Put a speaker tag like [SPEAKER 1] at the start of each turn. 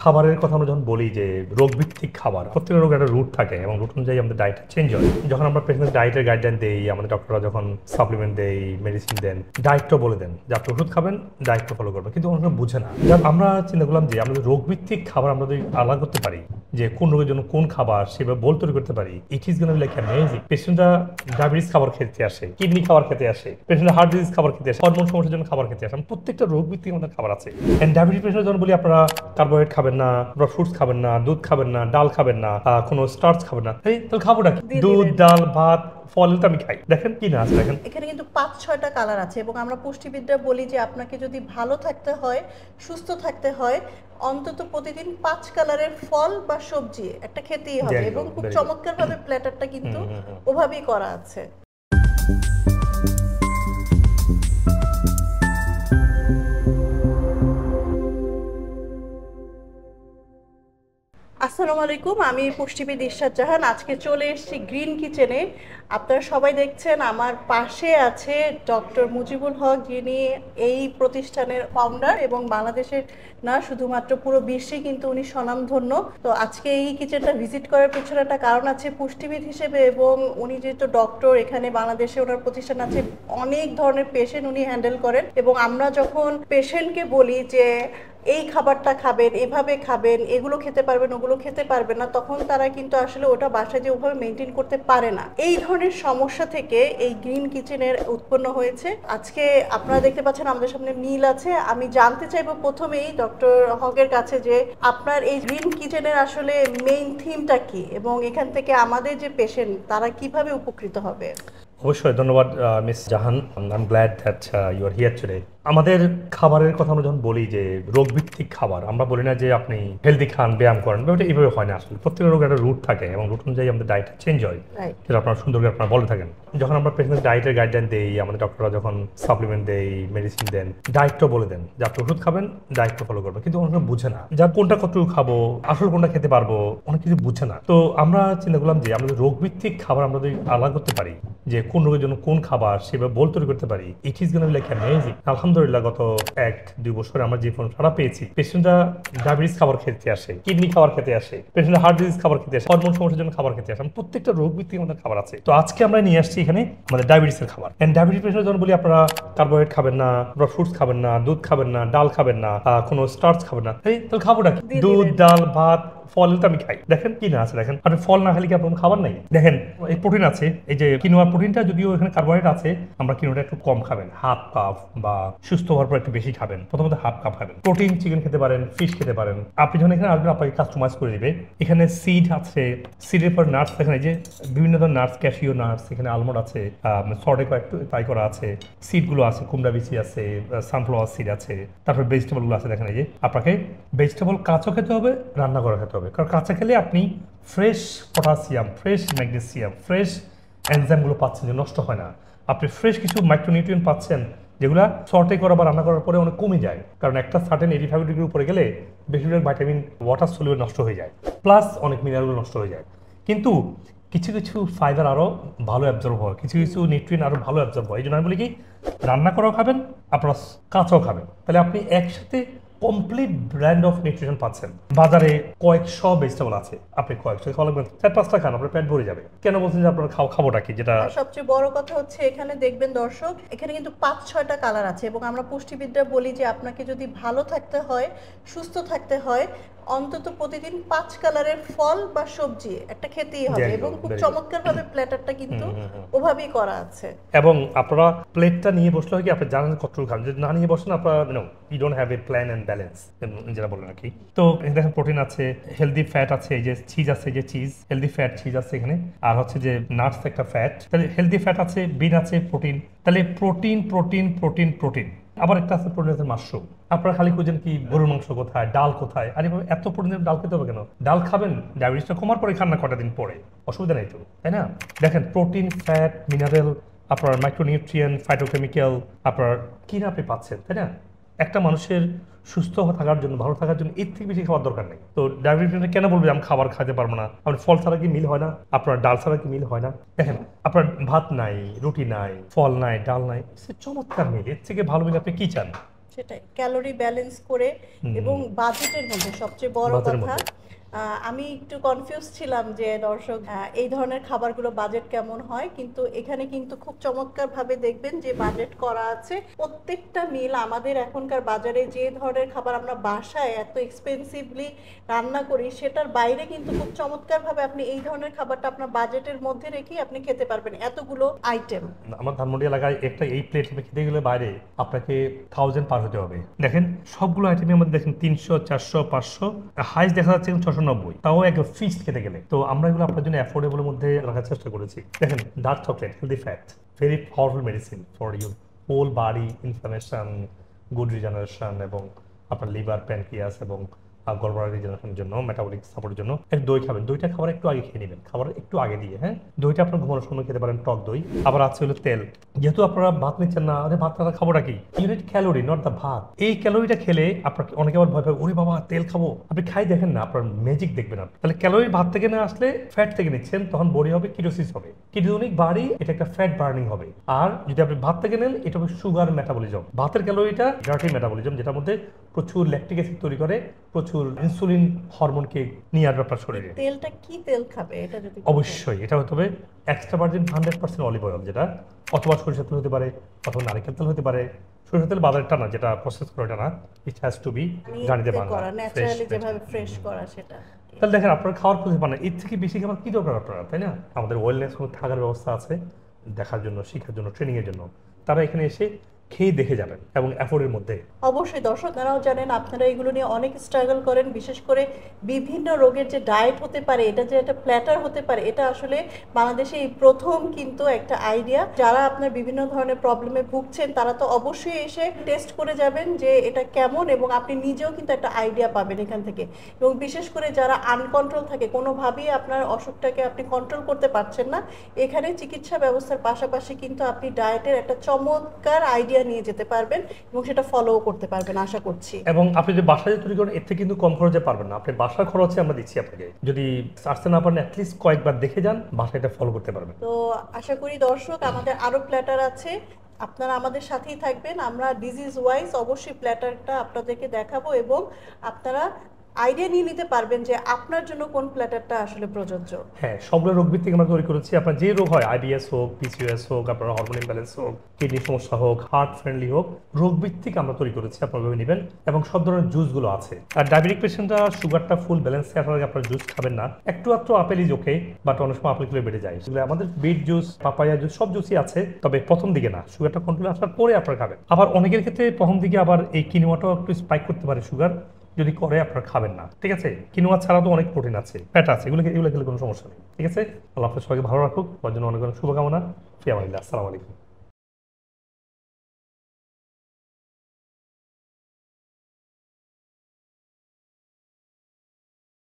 [SPEAKER 1] খাবারের কথা আমরা যখন বলি যে রোগভিত্তিক খাবার, প্রত্যেকটা রোগের একটা রুট থাকে এবং রুট অনুযায়ী আমাদের ডায়েট চেঞ্জ হয়। যখন আমরা পেশেন্টের ডায়েটের গাইডলাইন দেই, আমাদের ডক্টররা যখন সাপ্লিমেন্ট দেই, মেডিসিন দেন, ডায়েটটা বলে দেন যে আপনি ওষুধ খাবেন, ডায়েটটা ফলো করবেন, কিন্তু অনেকে বুঝে না। যার আমরা চিন্তা করলাম যে আমাদের রোগভিত্তিক খাবার আমরা যদি আলাদা করতে পারি, যে কোন রোগের জন্য কোন খাবার সেভাবে বল তৈরি করতে পারি, it is gonna be like amazing. পেশেন্টরা ডায়াবেটিস খাবার খেতে আসে, কিডনি খাবার খেতে আসে, পেশেন্টরা হার্ট ডিজিজ খাবার খেতে আসে, হরমোন সমস্যার জন্য খাবার খেতে আসে। প্রত্যেকটা রোগ ভিত্তিক আমাদের খাবার আছে। এন্ড ডায়াবেটিস পেশেন্টের জন্য বলি আপনারা কার্বোহাইড্রেট খাবেন না, আপনারা ফ্রুটস খাবেন না, দুধ খাবেন না, ডাল খাবেন না, কোনো স্টার্চ খাবেন না। এই তাহলে খাবোটা কি? দুধ, ডাল, ভাত, ফল তো আমি খাই। দেখেন কি না আছে, দেখেন
[SPEAKER 2] এখানে কিন্তু 5-6টা কালার আছে এবং আমরা পুষ্টিবিদরা বলি যে আপনাকে যদি ভালো থাকতে হয়, সুস্থ থাকতে হয়, অন্তত প্রতিদিন 5 কালারের ফল বা সবজি একটা খেতেই হবে এবং খুব চমৎকারভাবে প্ল্যাটারটা কিন্তু ওভাবেই করা আছে। আসসালামু আলাইকুম, আমি পুষ্টিবিদ ইরশাদ জাহান। আজকে চলে এসেছি গ্রিন কিচেনে। আপনারা সবাই দেখছেন আমার পাশে আছে ডক্টর মুজিবুল হক, যিনি এই প্রতিষ্ঠানের ফাউন্ডার এবং বাংলাদেশের না শুধুমাত্র পুরো বিশ্বে কিন্তু উনি স্বনামধন্য। তো আজকে এই কিচেনটা ভিজিট করার পেছনে একটা কারণ আছে পুষ্টিবিদ হিসেবে, এবং উনি যেহেতু ডক্টর, এখানে বাংলাদেশে ওনার প্রতিষ্ঠান আছে, অনেক ধরনের পেশেন্ট উনি হ্যান্ডেল করেন। এবং আমরা যখন পেশেন্টকে বলি যে এই খাবারটা খাবেন, এভাবে খাবেন, এগুলো খেতে পারবেন, ওগুলো খেতে পারবেন না, তখন তারা কিন্তু আসলে ওটা বাসায় যে ওভাবে মেনটেন করতে পারে না। এই ধরনের সমস্যা থেকে এই গ্রিন কিচেনের উৎপন্ন হয়েছে। আজকে আপনারা দেখতে পাচ্ছেন আমাদের সামনে মিল আছে। আমি জানতে চাইবো প্রথমেই ডক্টর হকের কাছে যে আপনার এই গ্রিন কিচেনের আসলে মেইন থিমটা কি এবং এখান থেকে আমাদের যে পেশেন্ট তারা কিভাবে উপকৃত হবে।
[SPEAKER 1] অবশ্যই ধন্যবাদ miss Jahan. I am glad that you are here today. আমাদের খাবারের কথা আমরা যখন বলি যে রোগভিত্তিক খাবার, আমরা বলি না যে আপনি হেলদি খান, ব্যায়াম করেন, ওটা এইভাবে হয় না। আসলে প্রত্যেকটা রোগের একটা রুট থাকে এবং রুট অনুযায়ী আমাদের ডায়েট চেঞ্জ হয়, যেটা আপনারা সুন্দর করে আপনারা বলে থাকেন। যখন আমরা পেশেন্টের ডায়েটের গাইডলাইন দেই, আমাদের ডক্টররা যখন সাপ্লিমেন্ট দেই, মেডিসিন দেন, ডায়েটটা বলে দেন যে আপনি ওষুধ খাবেন, ডায়েটটা ফলো করবেন, কিন্তু অনেকে বুঝে না। যার কোনটা কতটুকু খাবো, আসলে কোনটা খেতে পারবো, অনেক কিছু বুঝে না। তো আমরা চিন্তা করলাম যে আমাদের রোগভিত্তিক খাবার আমরা যদি আলাদা করতে পারি, যে কোন রোগের জন্য কোন খাবার সেভাবে বল তৈরি করতে পারি, it is gonna be like amazing. আলহামদুলিল্লাহ গত 1-2 বছরে আমরা যে সারা পেয়েছি, পেশেন্টরা ডায়াবেটিস খাবার খেতে আসে, কিডনি খাবার খেতে আসে, পেশেন্টরা হার্ট ডিজিজ খাবার খেতে আসে, হরমোন সমস্যার জন্য খাবার খেতে আসে। প্রত্যেকটা রোগ ভিত্তিক আমাদের খাবার আছে। তো আজকে আমরা নিয়ে আসছি এখানে আমাদের ডায়াবেটিসের খাবার। এন্ড ডায়াবেটিস পেশেন্টের জন্য বলি আপনারা কার্বোহাইড্রেট খাবেন না, আপনারা ফ্রুটস খাবেন না, দুধ খাবেন না, ডাল খাবেন না, কোনো স্টার্চ খাবেন না। এই তাহলে খাবোটা কি? দুধ, ডাল, ভাত, ফল তো আমি খাই। দেখেন কি না আছে, দেখেন আপনি ফল না খেলে কি আপনার খাবার নাই? দেখেন এই প্রোটিন আছে, এই যে কিনোয়ার প্রোটিনটা, যদিও এখানে কার্বোহাইড্রেট আছে, আমরা কিনোটা একটু কম খাবেন, হাফ কাপ, বা সুস্থ হওয়ার পর একটু বেশি খাবেন। প্রথমত হাফ কাপ খাবেন। প্রোটিন চিকেন খেতে পারেন, ফিশ খেতে পারেন। আপনি যখন এখানে আসবেন আপনাকে কাস্টমাইজ করে দিবে। এখানে সিড আছে, সিডের পর নাটস, এখানে যে বিভিন্ন ধরনের নাটস, ক্যাশিও নাটস, এখানে আলমন্ড আছে, সর্টে কয়েকটু ট্রাই করা আছে, সিডগুলো আছে, কুমড়া বিচি আছে, সানফ্লাওয়ার সিড আছে, তারপর ভেজিটেবলগুলো আছে। দেখেন এই যে আপনাকে ভেজিটেবল কাঁচা খেতে হবে, রান্না করা খেতে হবে। কারণ কাঁচা খেলে আপনি fresh potassium, fresh magnesium, fresh এনজাইমগুলো পাচ্ছেন, যে নষ্ট হয় না। আপনি ফ্রেশ কিছু মাইক্রোনিউট্রিয়েন্ট পাচ্ছেন, যেগুলো সর্টে করা বা রান্না করার পরে অনেক কমে যায়। কারণ একটা সার্টেন 85 ডিগ্রির উপরে গেলে বেশিরভাগ ভাইটামিন ওয়াটার সলিউল নষ্ট হয়ে যায়, প্লাস অনেক মিনারেলগুলো নষ্ট হয়ে যায়। কিন্তু কিছু কিছু ফাইবার আরও ভালো অ্যাবজর্ব হয়, কিছু কিছু নিউট্রিয়েন্ট আরও ভালো অ্যাবজর্ব হয়। এই জন্য আমি বলি কি, রান্না করাও খাবেন, আপনারা কাঁচাও খাবেন, তাহলে আপনি একসাথে কমপ্লিট ব্র্যান্ড অফ নিউট্রিশন পাচ্ছেন। বাজারে কয়েকশো ভেজিটেবল আছে, আপনি কয়েকশো খাওয়া লাগবেন, 4-5টা খান, আপনার পেট ভরে যাবে। কেন বলছেন যে আপনার খাবোটা কি? যেটা
[SPEAKER 2] সবচেয়ে বড় কথা হচ্ছে এখানে দেখবেন দর্শক, এখানে কিন্তু 5-6টা কালার আছে এবং আমরা পুষ্টিবিদরা বলি যে আপনাকে যদি ভালো থাকতে হয়, সুস্থ থাকতে হয়, অন্তত প্রতিদিন 5 কালারের ফল বা সবজি একটা খেতেই হবে এবং খুব চমৎকারভাবে প্ল্যাটারটা কিন্তু ওভাবেই করা আছে।
[SPEAKER 1] এবং আপনারা প্লেটটা নিয়ে বসলে হয় কি, আপনি জানেন কতটুকু খান। যদি না নিয়ে বসেন আপনারা you don't have a plan and balance, যেটা বলেন আর কি। তো দেখেন প্রোটিন আছে, হেলদি ফ্যাট আছে, এই যে চিজ আছে, যে চিজ হেলদি ফ্যাট চিজ আছে এখানে, আর হচ্ছে যে নাটস একটা ফ্যাট, তাহলে হেলদি ফ্যাট আছে, বিন আছে, প্রোটিন, তাহলে প্রোটিন প্রোটিন প্রোটিন প্রোটিন। আবার একটা আছে প্রোটিন আছে মাশরুম। আপনারা খালি খুঁজেন কি গরুর মাংস কোথায়, ডাল কোথায়, আর এভাবে এত প্রোটিনের ডাল খেতে হবে কেন? ডাল খাবেন ডায়াবেটিসটা কমার পরে খান না, কটা দিন পরে, অসুবিধা নেই তো, তাই না? দেখেন প্রোটিন, ফ্যাট, মিনারেল, আপনার মাইক্রোনিউট্রিয়েন্ট, ফাইটোকেমিক্যাল, আপনার কি না আপনি পাচ্ছেন, তাই না? একটা মানুষের সুস্থ থাকার জন্য, ভালো থাকার জন্য এর থেকে বেশি খাওয়ার দরকার নেই। তো ডায়াবেটিস কেন বলবে আমি খাবার খাইতে পারবো না? আপনার ফল ছাড়া কি মিল হয় না? আপনার ডাল ছাড়া কি মিল হয় না? দেখেন আপনার ভাত নাই, রুটি নাই, ফল নাই, ডাল নাই, সে চমৎকার মিল। এর থেকে ভালো মিল আপনি কি চান?
[SPEAKER 2] সেটাই ক্যালোরি ব্যালেন্স করে এবং বাজেটের মধ্যে সবচেয়ে বড়
[SPEAKER 1] বাজারের
[SPEAKER 2] কথা।
[SPEAKER 1] মধ্যে
[SPEAKER 2] আমি একটু কনফিউজ ছিলাম যে দর্শক এই ধরনের খাবারগুলো বাজেট কেমন হয়, কিন্তু এখানে কিন্তু খুব চমৎকারভাবে দেখবেন যে বাজেট করা আছে। প্রত্যেকটা মিল আমাদের এখনকার বাজারে যে ধরনের খাবার আমরা বাসায় এত এক্সপেন্সিভলি রান্না করি সেটার বাইরে কিন্তু খুব চমৎকারভাবে আপনি এই ধরনের খাবারটা আপনার বাজেটের মধ্যে রেখেই আপনি খেতে পারবেন, এতগুলো আইটেম।
[SPEAKER 1] আমার ধানমন্ডি এলাকায় একটা এই প্লেট খেতে গেলে বাইরে আপনাকে 1000 পার হতে হবে। দেখেন সবগুলো আইটেমের মধ্যে দেখেন 300, 400, 500, হাইস্ট দেখা যাচ্ছে 690, তাও একটা ফিক্সড খেতে গেলে। তো আমরা এগুলো আপনার জন্য অ্যাফোর্ডেবলের মধ্যে রাখার চেষ্টা করেছি। দেখেন dark chocolate, healthy fat, very powerful medicine for your whole body, inflammation, good regeneration এবং আপনার লিভার, প্যানক্রিয়াস এবং গলব্লাডার রিজেনারেশনের জন্য, মেটাবলিক সাপোর্টের জন্য। এক দই খাবেন, দইটা খাবার একটু আগে খেয়ে নেবেন, খাবার একটু আগে দিয়ে। হ্যাঁ, দইটা আপনার ঘুমানোর সময় খেতে পারেন, টক দই। আবার আছে হলো তেল, যেহেতু আপনারা ভাত নিচ্ছেন না, আরে ভাত খাওয়া খাবোটা কি, ইউনিট ক্যালোরি নট দ্য ভাত। এই ক্যালোরিটা খেলে আপনার অনেকে আবার ভয় পায়, ওরে বাবা তেল খাবো। আপনি খাই দেখেন না, আপনার ম্যাজিক দেখবেন আপনি। তাহলে ক্যালোরি ভাত থেকে না আসলে ফ্যাট থেকে নিচ্ছেন, তখন বডি হবে কিটোসিস হবে, কিটোনিক বাড়ি, এটা একটা ফ্যাট বার্নিং হবে। আর যদি আপনি ভাত থেকে নেন, এটা হবে সুগার মেটাবলিজম। ভাতের ক্যালোরিটা ডার্টি মেটাবলিজম, যেটার মধ্যে প্রচুর ল্যাকটিক অ্যাসিড তৈরি করে, প্রচুর ইনসুলিন হরমোনকে নিয়ে আসবে আপনার শরীরে।
[SPEAKER 2] তেলটা কি তেল খাবে এটা যদি
[SPEAKER 1] অবশ্যই এটা হতে হবে এক্সট্রা ভার্জিন 100% অলিভ অয়েল, যেটা অথবা সরিষার তেল হতে পারে, অথবা নারকেল তেল হতে পারে। সরিষার তেল বাজারেরটা না, যেটা প্রসেস করে এটা না, ইট হ্যাজ টু বি গাড়িতে
[SPEAKER 2] করা
[SPEAKER 1] বানানো
[SPEAKER 2] ন্যাচারালি যেভাবে ফ্রেশ করা সেটা।
[SPEAKER 1] তাহলে দেখেন আপনার খাওয়ার খুঁজে পান না, এর থেকে বেশি খাবার কি দরকার আপনারা, তাই না? আমাদের ওয়েলনেস থাকার ব্যবস্থা আছে, দেখার জন্য, শেখার জন্য, ট্রেনিং এর জন্য। তারা এখানে এসে খেয়ে দেখে যাবেন এবং অ্যাফোর্ডের মধ্যে।
[SPEAKER 2] অবশ্যই দর্শকরাও জানেন আপনারা এগুলো নিয়ে অনেক স্ট্রাগল করেন, বিশেষ করে বিভিন্ন রোগের যে ডায়েট হতে পারে, এটা যে একটা প্ল্যাটার হতে পারে, এটা আসলে বাংলাদেশে এই প্রথম কিন্তু একটা আইডিয়া। যারা আপনার বিভিন্ন ধরনের প্রবলেমে ভুগছেন তারা তো অবশ্যই এসে টেস্ট করে যাবেন যে এটা কেমন, এবং আপনি নিজেও কিন্তু একটা আইডিয়া পাবেন এখান থেকে। এবং বিশেষ করে যারা আনকন্ট্রোল থাকে, কোনোভাবেই আপনার অসুখটাকে আপনি কন্ট্রোল করতে পারছেন না, এখানে চিকিৎসা ব্যবস্থার পাশাপাশি কিন্তু আপনি ডায়েটের একটা চমৎকার আইডিয়া নিয়ে যেতে পারবেন এবং সেটা ফলো করতে পারবেন আশা করছি।
[SPEAKER 1] এবং আপনি যে বাসায় তৈরি করেন এর থেকে কিন্তু কম খরচে পারবেন না, আপনি বাসার খরচে আমরা দিচ্ছি আপনাকে। যদি আসতে না পারেন অ্যাটলিস্ট কয়েকবার দেখে যান, বাসায় এটা ফলো করতে পারবেন।
[SPEAKER 2] তো আশা করি দর্শক আমাদের আরো প্ল্যাটার আছে, আপনারা আমাদের সাথেই থাকবেন। আমরা ডিজিজ ওয়াইজ অবশ্যই প্ল্যাটারটা আপনাদেরকে দেখাবো এবং আপনারা আইডিয়া নিয়ে নিতে পারবেন যে আপনার জন্য কোন প্ল্যাটারটা আসলে প্রযোজ্য।
[SPEAKER 1] হ্যাঁ, সবগুলো রোগ ভিত্তিক আমরা তৈরি করেছি। আপনার যে রোগ হয়, আইবিএস হোক, পিসিওএস হোক, আপনার হরমোন ইমব্যালেন্স হোক, কিডনি সমস্যা হোক, হার্ট ফ্রেন্ডলি হোক, রোগ ভিত্তিক আমরা তৈরি করেছি, আপনারা ভেবে নেবেন। এবং সব ধরনের জুসগুলো আছে। আর ডায়াবেটিক পেশেন্টরা সুগারটা ফুল ব্যালেন্স রাখার আগে আপনার জুস খাবেন না, একটু আধটু আপেল ইজ ওকে, বাট অনেক সময় আপেল গুলো বেড়ে যায়। সেগুলো আমাদের বিট জুস, পাপায়া জুস, সব জুসই আছে, তবে প্রথম দিকে না, সুগারটা কন্ট্রোলে আসার পরে আপনারা খাবেন। আবার অনেকের ক্ষেত্রে প্রথম দিকে আবার এই কিনোয়াটাও একটু স্পাইক করতে পারে সুগার, যদি করে আপনারা খাবেন না, ঠিক আছে? কিনোয়া ছাড়া তো অনেক প্রোটিন আছে, ফ্যাট আছে, এগুলো খেলে কোনো সমস্যা নেই, ঠিক আছে? আল্লাহ আপনার সবাইকে ভালো রাখুক, তার জন্য অনেক অনেক শুভকামনা। ফি আমানিল্লাহ, আসসালামু আলাইকুম।